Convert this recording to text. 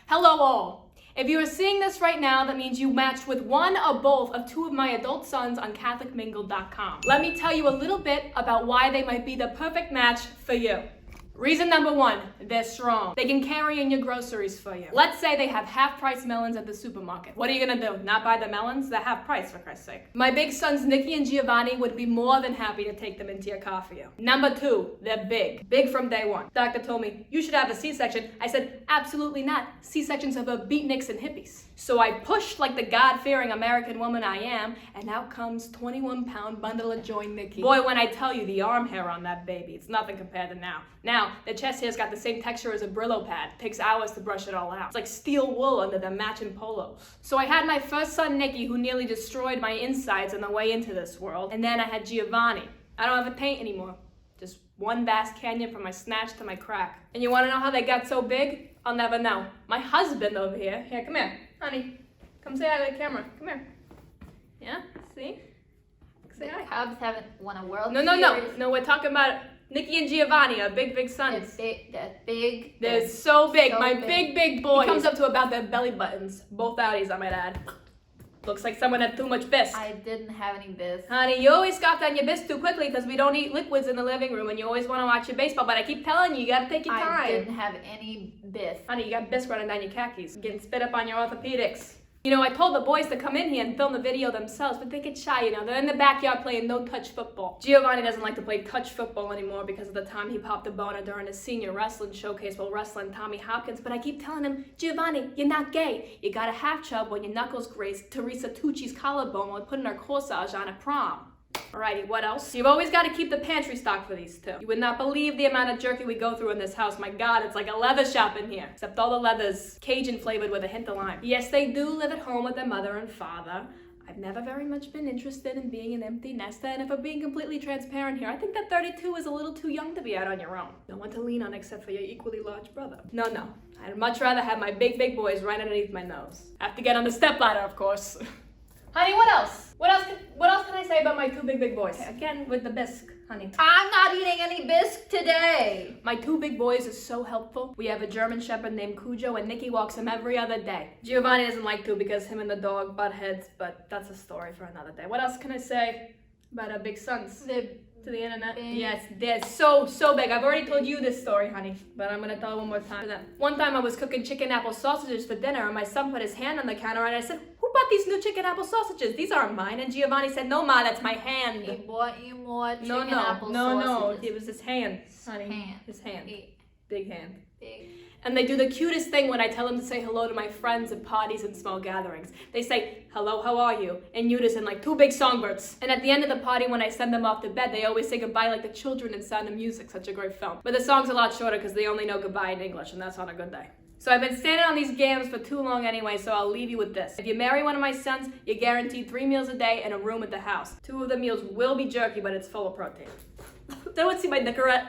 Hello all. If you are seeing this right now, that means you matched with one or both of two of my adult sons on CatholicMingle.com. Let me tell you a little bit about why they might be the perfect match for you. Reason number one, they're strong. They can carry in your groceries for you. Let's say they have half-price melons at the supermarket. What are you gonna do? Not buy the melons? They're half price, for Christ's sake. My big sons, Nicky and Giovanni, would be more than happy to take them into your car for you. Number two, they're big. Big from day one. Doctor told me, you should have a C-section. I said, absolutely not. C-sections are for beatniks and hippies. So I pushed like the God-fearing American woman I am, and out comes 21-pound bundle of joy Nicky. Boy, when I tell you the arm hair on that baby, it's nothing compared to now. Now, the chest hair's got the same texture as a Brillo pad. Takes hours to brush it all out. It's like steel wool under the matching polos. So I had my first son, Nicky, who nearly destroyed my insides on the way into this world. And then I had Giovanni. I don't have a taint anymore. Just one vast canyon from my snatch to my crack. And you wanna know how they got so big? I'll never know. My husband over here, come here, honey. Come say hi to the camera, come here. Yeah, see? Say hi. Cubs haven't won a World No, Series. no, we're talking about Nicky and Giovanni, our big sons. They're big. They're so big. So My big boy. He comes up to about their belly buttons. Both outies, I might add. Looks like someone had too much bisque. I didn't have any bisque. Honey, you always scoffed on your bisque too quickly because we don't eat liquids in the living room and you always want to watch your baseball, but I keep telling you gotta take your time. I didn't have any bisque. Honey, you got bisque running down your khakis, getting spit up on your orthopedics. You know, I told the boys to come in here and film the video themselves, but they get shy, you know. They're in the backyard playing no-touch football. Giovanni doesn't like to play touch football anymore because of the time he popped a boner during his senior wrestling showcase while wrestling Tommy Hopkins, but I keep telling him, Giovanni, you're not gay. You got a half chub when your knuckles grazed Teresa Tucci's collarbone while putting her corsage on at prom. Alrighty, what else? You've always got to keep the pantry stocked for these two. You would not believe the amount of jerky we go through in this house. My God, it's like a leather shop in here. Except all the leather's Cajun flavored with a hint of lime. Yes, they do live at home with their mother and father. I've never very much been interested in being an empty nester, and if I'm being completely transparent here, I think that 32 is a little too young to be out on your own. No one to lean on except for your equally large brother. No. I'd much rather have my big boys right underneath my nose. Have to get on the stepladder, of course. Honey, what else? What else can I say about my two big boys? Okay, again, with the bisque, honey. I'm not eating any bisque today. My two big boys are so helpful. We have a German Shepherd named Cujo, and Nicky walks him every other day. Giovanni doesn't like to because him and the dog butt heads, but that's a story for another day. What else can I say about our big sons? They're to the internet? big. Yes, they're so big. I've already told you this story, honey, but I'm gonna tell it one more time. One time I was cooking chicken apple sausages for dinner, and my son put his hand on the counter, and I said, who bought these new chicken apple sausages? These aren't mine. And Giovanni said, no, Ma, that's my hand. He bought you more chicken No, apple sausages. it was his hand, honey. Hand. His hand. He- Big hand. Big. And they do the cutest thing when I tell them to say hello to my friends at parties and small gatherings. They say, hello, how are you? In unison, like two big songbirds. And at the end of the party, when I send them off to bed, they always say goodbye like the children in Sound of Music, such a great film. But the song's a lot shorter because they only know goodbye in English, and that's on a good day. So I've been standing on these gams for too long anyway, so I'll leave you with this. If you marry one of my sons, you're guaranteed 3 meals a day and a room at the house. 2 of the meals will be jerky, but it's full of protein. Don't see my Nicorette.